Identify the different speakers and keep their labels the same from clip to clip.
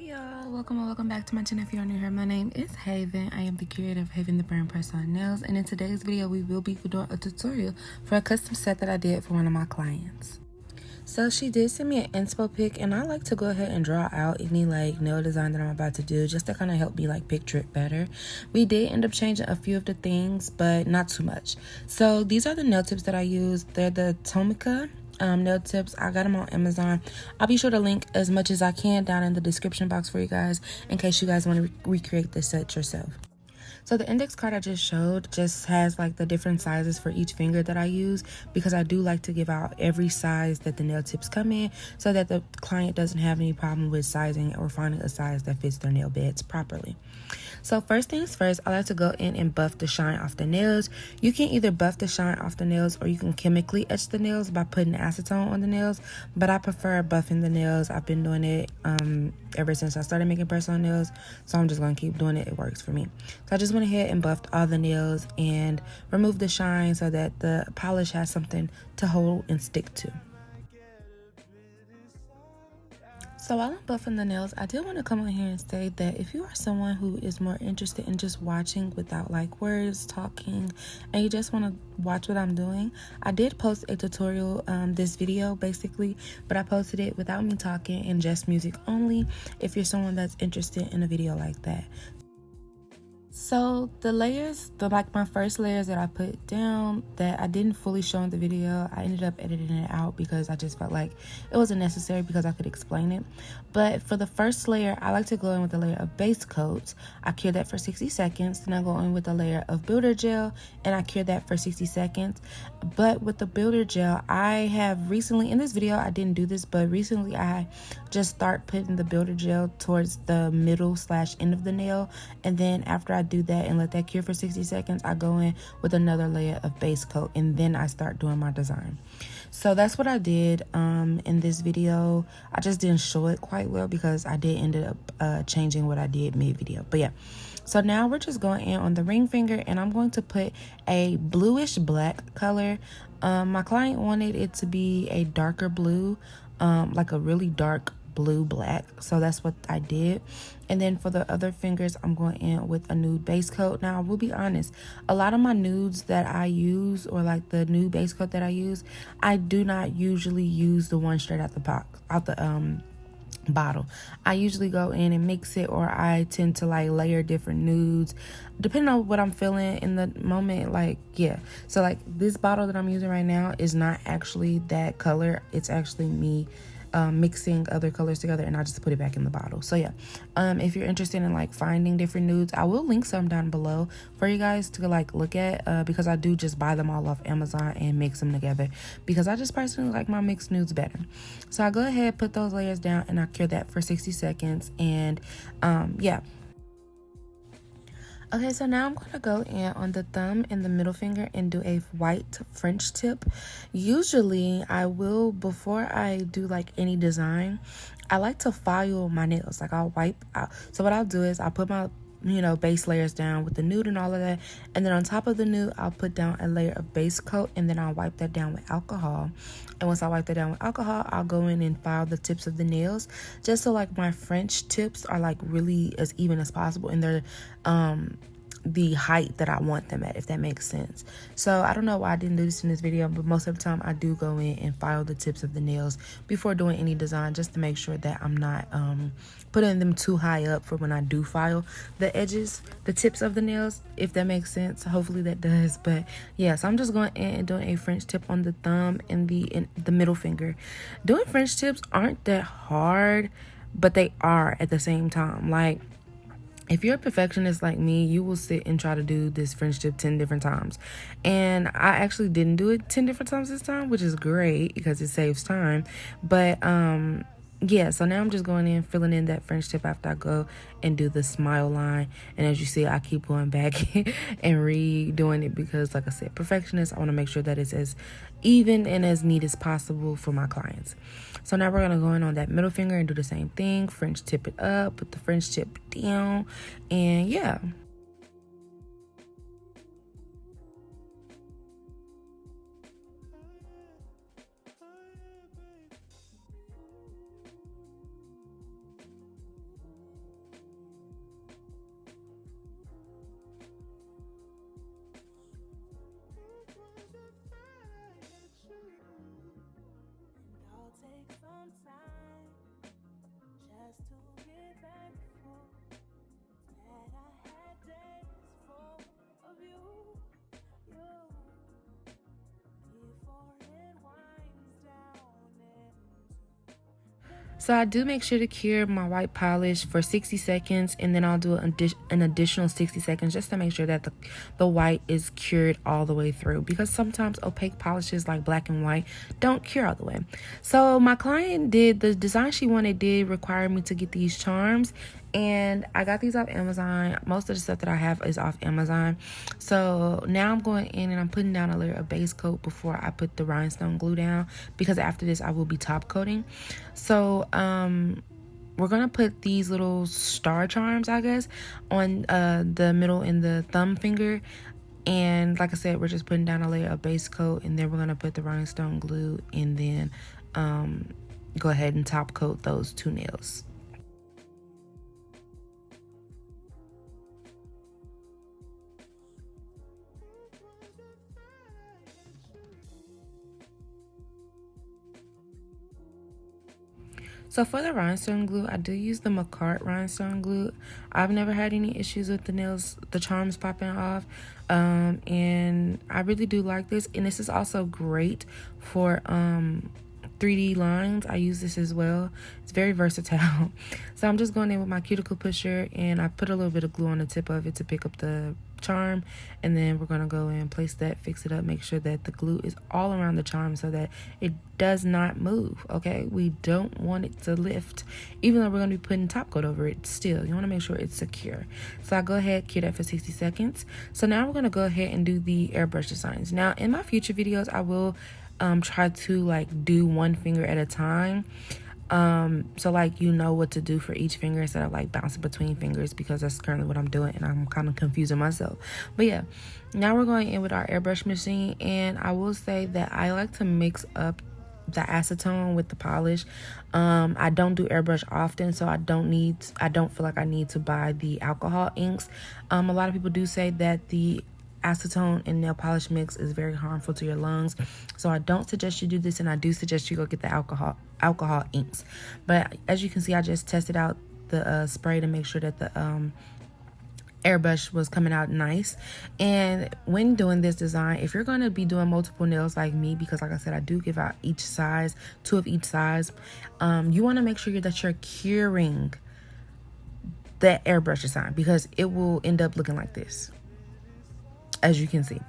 Speaker 1: y'all, welcome or welcome back to my channel. If you're new here, my name is Haven. I am the creator of HavenTheBrand Press-On Nails, and in today's video we will be doing a tutorial for a custom set that I did for one of my clients. So she did send me an inspo pic, and I like to go ahead and draw out any like nail design that I'm about to do just to kind of help me like picture it better. We did end up changing a few of the things, but not too much. So these are the nail tips that I use. They're the TOMICCA nail tips. I got them on Amazon. I'll be sure to link as much as I can down in the description box for you guys in case you guys want to recreate this set yourself. So the index card I just showed just has like the different sizes for each finger that I use, because I do like to give out every size that the nail tips come in so that the client doesn't have any problem with sizing or finding a size that fits their nail beds properly. So first things first, I like to go in and buff the shine off the nails. You can either buff the shine off the nails or you can chemically etch the nails by putting acetone on the nails, but I prefer buffing the nails. I've been doing it ever since I started making press-on nails, so I'm just going to keep doing it. It works for me. So I just went ahead and buffed all the nails and removed the shine so that the polish has something to hold and stick to. So while I'm buffing the nails, I did want to come on here and say that if you are someone who is more interested in just watching without like words, talking, and you just want to watch what I'm doing, I did post a tutorial, this video basically, but I posted it without me talking and just music only if you're someone that's interested in a video like that. So the layers, my first layers that I put down that I didn't fully show in the video, I ended up editing it out because I just felt like it wasn't necessary because I could explain it. But for the first layer, I like to go in with a layer of base coats. I cure that for 60 seconds. Then I go in with a layer of builder gel and I cure that for 60 seconds. But with the builder gel, I have recently, in this video I didn't do this, but recently I just start putting the builder gel towards the middle / end of the nail, and then after I do that and let that cure for 60 seconds, I go in with another layer of base coat and then I start doing my design. So that's what I did in this video. I just didn't show it quite well because I did end up changing what I did mid-video. But yeah, so now we're just going in on the ring finger and I'm going to put a bluish black color. My client wanted it to be a darker blue, like a really dark blue black, so that's what I did. And then for the other fingers, I'm going in with a nude base coat. Now I will be honest, a lot of my nudes that I use, or like the nude base coat that I use, I do not usually use the one straight out the bottle. I usually go in and mix it, or I tend to like layer different nudes depending on what I'm feeling in the moment. Like, yeah, so like this bottle that I'm using right now is not actually that color. It's actually me mixing other colors together, and I just put it back in the bottle. So yeah, if you're interested in like finding different nudes, I will link some down below for you guys to like look at, because I do just buy them all off Amazon and mix them together because I just personally like my mixed nudes better. So I go ahead, put those layers down, and I cure that for 60 seconds. And yeah. Okay, so now I'm going to go in on the thumb and the middle finger and do a white French tip. Usually I will, before I do like any design, I like to file my nails. Like I'll wipe out. So what I'll do is I'll put my base layers down with the nude and all of that, and then on top of the nude I'll put down a layer of base coat, and then I'll wipe that down with alcohol. And once I wipe that down with alcohol, I'll go in and file the tips of the nails, just so like my French tips are like really as even as possible, and they're the height that I want them at, if that makes sense. So I don't know why I didn't do this in this video, but most of the time I do go in and file the tips of the nails before doing any design, just to make sure that I'm not putting them too high up for when I do file the edges, the tips of the nails, if that makes sense. Hopefully that does. But yeah, so I'm just going in and doing a French tip on the thumb and the middle finger. Doing French tips aren't that hard, but they are at the same time. Like, if you're a perfectionist like me, you will sit and try to do this French tip 10 different times. And I actually didn't do it 10 different times this time, which is great because it saves time. But yeah, so now I'm just going in, filling in that French tip after I go and do the smile line. And as you see, I keep going back and redoing it because, like I said, perfectionist, I want to make sure that it's as even and as neat as possible for my clients. So now we're going to go in on that middle finger and do the same thing. French tip it up, put the French tip down, and yeah. So I do make sure to cure my white polish for 60 seconds, and then I'll do an additional 60 seconds just to make sure that the white is cured all the way through, because sometimes opaque polishes like black and white don't cure all the way. So my client did the design she wanted, did require me to get these charms, and I got these off Amazon. Most of the stuff that I have is off Amazon. So now I'm going in and I'm putting down a layer of base coat before I put the rhinestone glue down, because after this I will be top coating. So we're gonna put these little star charms, I guess, on the middle and the thumb finger. And like I said, we're just putting down a layer of base coat, and then we're gonna put the rhinestone glue, and then go ahead and top coat those two nails. So for the rhinestone glue, I do use the McCart rhinestone glue. I've never had any issues with the nails, the charms popping off. And I really do like this. And this is also great for 3D lines. I use this as well. It's very versatile. So I'm just going in with my cuticle pusher, and I put a little bit of glue on the tip of it to pick up the charm, and then we're going to go in and place that, fix it up, make sure that the glue is all around the charm so that it does not move. Okay, we don't want it to lift, even though we're going to be putting top coat over it. Still, you want to make sure it's secure. So I go ahead, cure that for 60 seconds. So now we're going to go ahead and do the airbrush designs. Now in my future videos, I will try to like do one finger at a time, so like you know what to do for each finger instead of like bouncing between fingers, because that's currently what I'm doing and I'm kind of confusing myself. But yeah, now we're going in with our airbrush machine, and I will say that I like to mix up the acetone with the polish. I don't do airbrush often, so I don't feel like I need to buy the alcohol inks. A lot of people do say that the acetone and nail polish mix is very harmful to your lungs, so I don't suggest you do this, and I do suggest you go get the alcohol inks. But as you can see, I just tested out the spray to make sure that the airbrush was coming out nice. And when doing this design, if you're going to be doing multiple nails like me, because like I said, I do give out each size, 2 of each size, you want to make sure that you're curing that airbrush design, because it will end up looking like this. As you can see,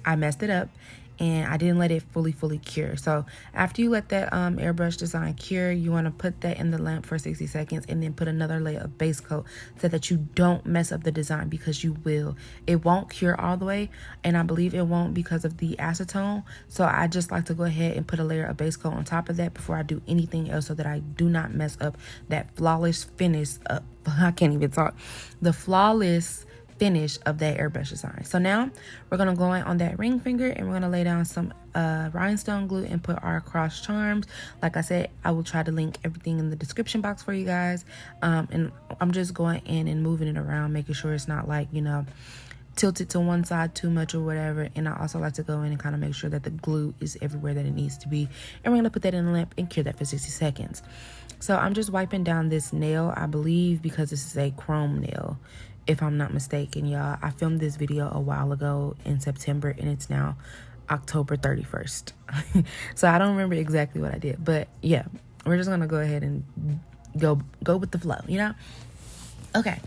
Speaker 1: I messed it up and I didn't let it fully cure. So after you let that airbrush design cure, you want to put that in the lamp for 60 seconds and then put another layer of base coat so that you don't mess up the design, because you will. It won't cure all the way, and I believe it won't because of the acetone. So I just like to go ahead and put a layer of base coat on top of that before I do anything else, so that I do not mess up that flawless finish up. I can't even talk. The flawless finish of that airbrush design. So now we're going to go in on that ring finger, and we're going to lay down some rhinestone glue and put our cross charms. Like I said, I will try to link everything in the description box for you guys. And I'm just going in and moving it around, making sure it's not like, you know, tilted to one side too much or whatever. And I also like to go in and kind of make sure that the glue is everywhere that it needs to be. And we're going to put that in the lamp and cure that for 60 seconds. So I'm just wiping down this nail, I believe, because this is a chrome nail, if I'm not mistaken, y'all. I filmed this video a while ago in September, and it's now October 31st. So I don't remember exactly what I did, but yeah, we're just gonna go ahead and go with the flow, you know? Okay.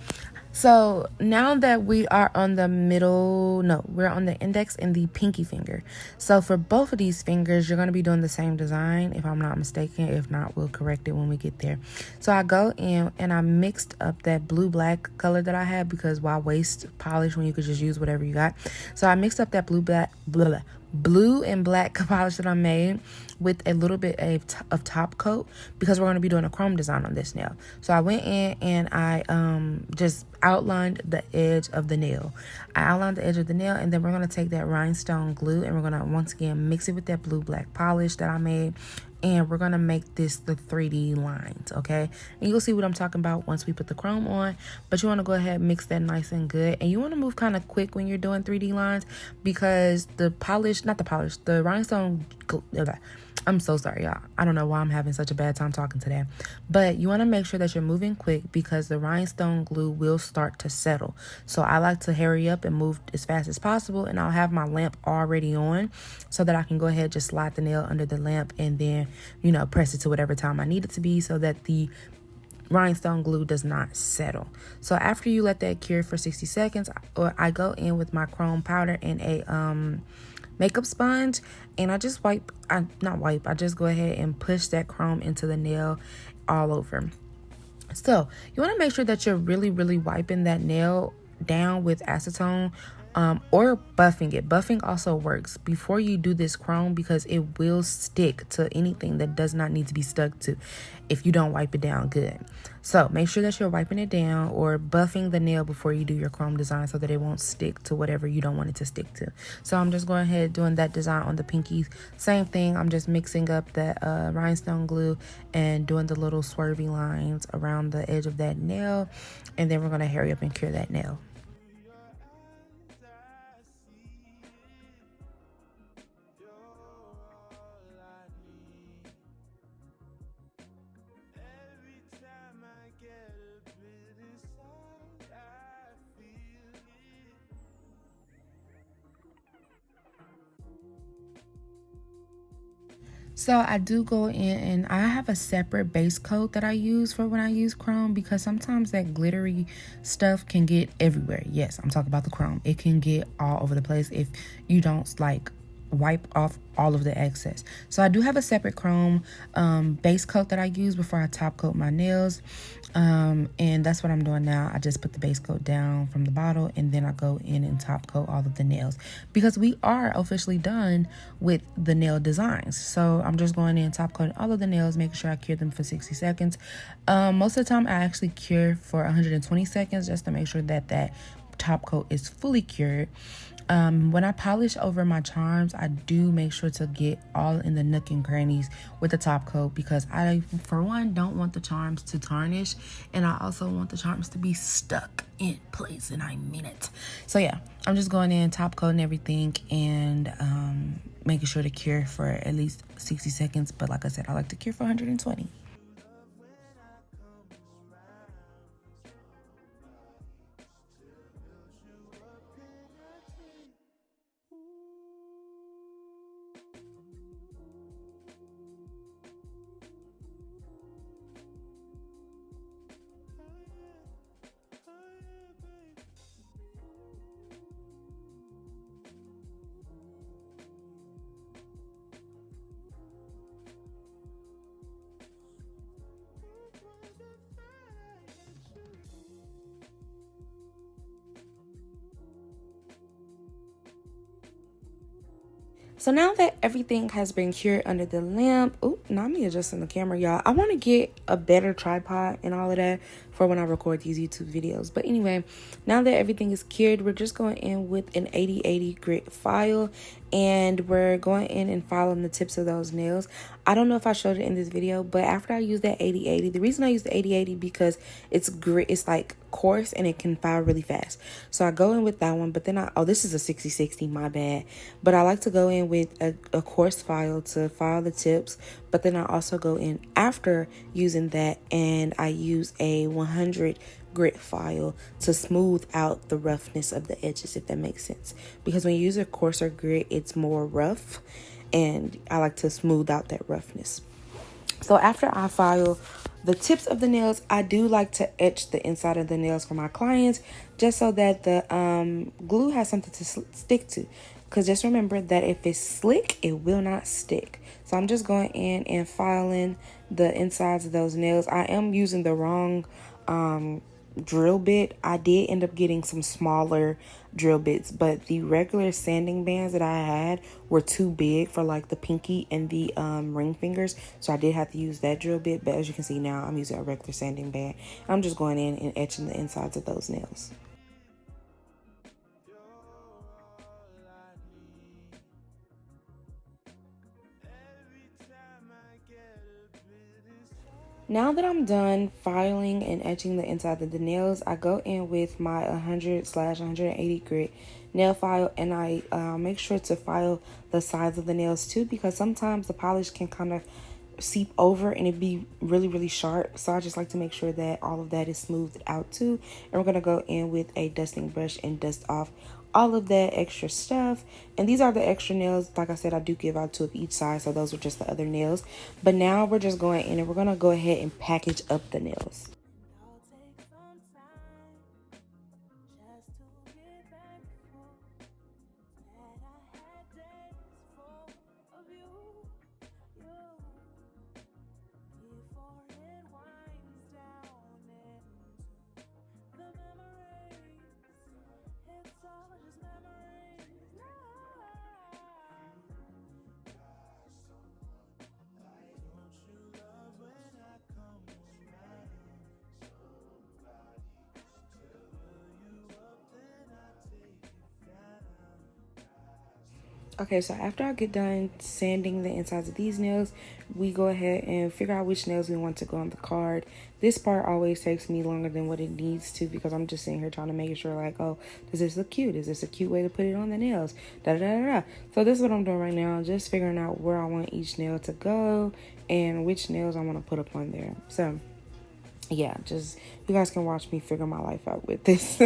Speaker 1: So now that we are on the middle, no, we're on the index and the pinky finger. So for both of these fingers, you're going to be doing the same design, if I'm not mistaken. If not, we'll correct it when we get there. So I go in and I mixed up that blue-black color that I had, because why waste polish when you could just use whatever you got? So I mixed up that blue and black polish that I made with a little bit of top coat, because we're going to be doing a chrome design on this nail. So I went in and I just outlined the edge of the nail. And then we're going to take that rhinestone glue, and we're going to once again mix it with that blue black polish that I made, and we're going to make this the 3D lines, okay? And you'll see what I'm talking about once we put the chrome on. But you want to go ahead and mix that nice and good, and you want to move kind of quick when you're doing 3D lines, because the rhinestone glue, I'm so sorry, y'all. I don't know why I'm having such a bad time talking today. But you want to make sure that you're moving quick, because the rhinestone glue will start to settle. So I like to hurry up and move as fast as possible, and I'll have my lamp already on so that I can go ahead, just slide the nail under the lamp, and then and, you know, press it to whatever time I need it to be so that the rhinestone glue does not settle. So after you let that cure for 60 seconds, I go in with my chrome powder and a makeup sponge, and I just I just go ahead and push that chrome into the nail all over. So you want to make sure that you're really wiping that nail down with acetone, or buffing it. Buffing also works before you do this chrome because it will stick to anything that does not need to be stuck to if you don't wipe it down good. So make sure that you're wiping it down or buffing the nail before you do your chrome design so that it won't stick to whatever you don't want it to stick to. So I'm just going ahead doing that design on the pinky. Same thing, I'm just mixing up that rhinestone glue and doing the little swervy lines around the edge of that nail, and then we're going to hurry up and cure that nail. So I do go in and I have a separate base coat that I use for when I use chrome, because sometimes that glittery stuff can get everywhere. Yes, I'm talking about the chrome. It can get all over the place if you don't like wipe off all of the excess. So I do have a separate chrome base coat that I use before I top coat my nails. And that's what I'm doing now. I just put the base coat down from the bottle and then I go in and top coat all of the nails because we are officially done with the nail designs. So I'm just going in and top coating all of the nails, making sure I cure them for 60 seconds. Most of the time I actually cure for 120 seconds just to make sure that that top coat is fully cured. When I polish over my charms, I do make sure to get all in the nook and crannies with the top coat because I, for one, don't want the charms to tarnish, and I also want the charms to be stuck in place, and I mean it. So yeah, I'm just going in, top coating everything, and making sure to cure for at least 60 seconds. But like I said, I like to cure for 120. So now that everything has been cured under the lamp, now me adjusting the camera, y'all. I want to get a better tripod and all of that for when I record these YouTube videos. But anyway, now that everything is cured, we're just going in with an 80/80 grit file, and we're going in and filing the tips of those nails. I don't know if I showed it in this video, but after I use that 80/80, the reason I use the 80/80 because it's grit, it's like coarse and it can file really fast. So I go in with that one, but then this is a 60/60, my bad. But I like to go in with a coarse file to file the tips, but then I also go in after using that and I use a 100 grit file to smooth out the roughness of the edges, if that makes sense. Because when you use a coarser grit, it's more rough, and I like to smooth out that roughness. So after I file the tips of the nails, I do like to etch the inside of the nails for my clients, just so that the glue has something to stick to. Because just remember that if it's slick, it will not stick. So I'm just going in and filing the insides of those nails. I am using the wrong drill bit. I did end up getting some smaller drill bits, but the regular sanding bands that I had were too big for like the pinky and the ring fingers, so I did have to use that drill bit. But as you can see now, I'm using a regular sanding band. I'm just going in and etching the insides of those nails. Now that I'm done filing and etching the inside of the nails, I go in with my 100/180 grit nail file, and I make sure to file the sides of the nails too, because sometimes the polish can kind of seep over and it be really sharp. So I just like to make sure that all of that is smoothed out too. And we're going to go in with a dusting brush and dust off all of that extra stuff. And these are the extra nails. Like I said, I do give out 2 of each side, so those are just the other nails. But now we're just going in and we're gonna go ahead and package up the nails. Okay, so after I get done sanding the insides of these nails, we go ahead and figure out which nails we want to go on the card. This part always takes me longer than what it needs to because I'm just sitting here trying to make sure, like, oh, does this look cute? Is this a cute way to put it on the nails? Da da da da. So this is what I'm doing right now, just figuring out where I want each nail to go and which nails I want to put up on there. So yeah, just you guys can watch me figure my life out with this.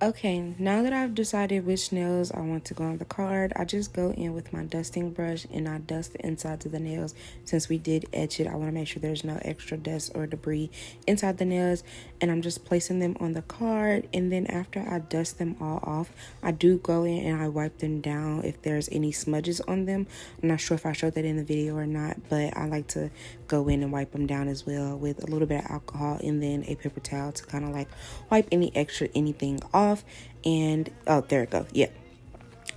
Speaker 1: Okay, now that I've decided which nails I want to go on the card, I just go in with my dusting brush and I dust the insides of the nails. Since we did etch it, I want to make sure there's no extra dust or debris inside the nails. And I'm just placing them on the card. And then after I dust them all off, I do go in and I wipe them down if there's any smudges on them. I'm not sure if I showed that in the video or not, but I like to go in and wipe them down as well with a little bit of alcohol and then a paper towel to kind of like wipe any extra anything off. And oh, there it goes. Yeah,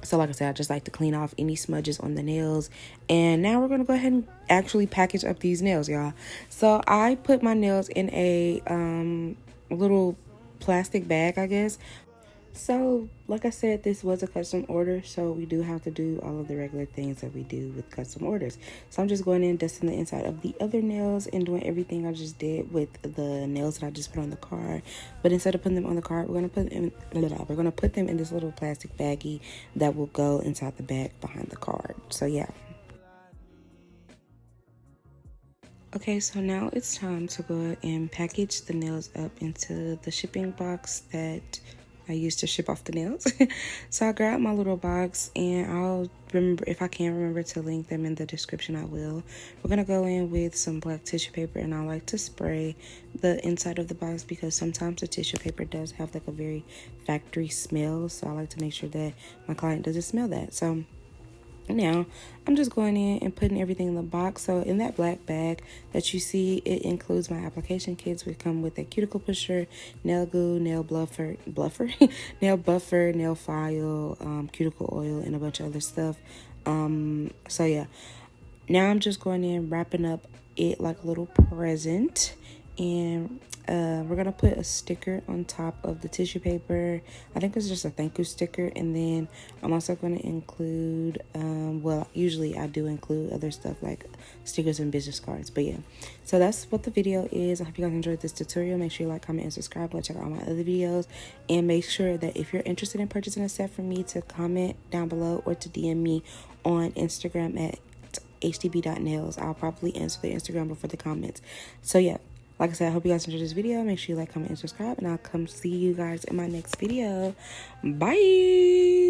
Speaker 1: so like I said, I just like to clean off any smudges on the nails. And now we're gonna go ahead and actually package up these nails, y'all. So I put my nails in a little plastic bag, I guess. So, like I said, this was a custom order, so we do have to do all of the regular things that we do with custom orders. So I'm just going in, dusting the inside of the other nails and doing everything I just did with the nails that I just put on the card. But instead of putting them on the card, we're gonna put them in this little plastic baggie that will go inside the bag behind the card. So yeah. Okay, so now it's time to go and package the nails up into the shipping box that I used to ship off the nails. So I grabbed my little box and I'll remember, if I can't remember to link them in the description, I will. We're gonna go in with some black tissue paper and I like to spray the inside of the box because sometimes the tissue paper does have like a very factory smell. So I like to make sure that my client doesn't smell that. So now I'm just going in and putting everything in the box. So in that black bag that you see, it includes my application kits, which come with a cuticle pusher, nail glue, nail buffer, nail buffer, nail file, cuticle oil, and a bunch of other stuff. So yeah, now I'm just going in, wrapping up it like a little present. And we're gonna put a sticker on top of the tissue paper. I think it's just a thank you sticker. And then I'm also going to include well, usually I do include other stuff like stickers and business cards, but yeah. So that's what the video is. I hope you guys enjoyed this tutorial. Make sure you like, comment, and subscribe. Go check out all my other videos, and make sure that if you're interested in purchasing a set from me, to comment down below or to DM me on Instagram at HTB.nails. I'll probably answer the Instagram before the comments. So yeah, like I said, I hope you guys enjoyed this video. Make sure you like, comment, and subscribe, and I'll come see you guys in my next video. Bye.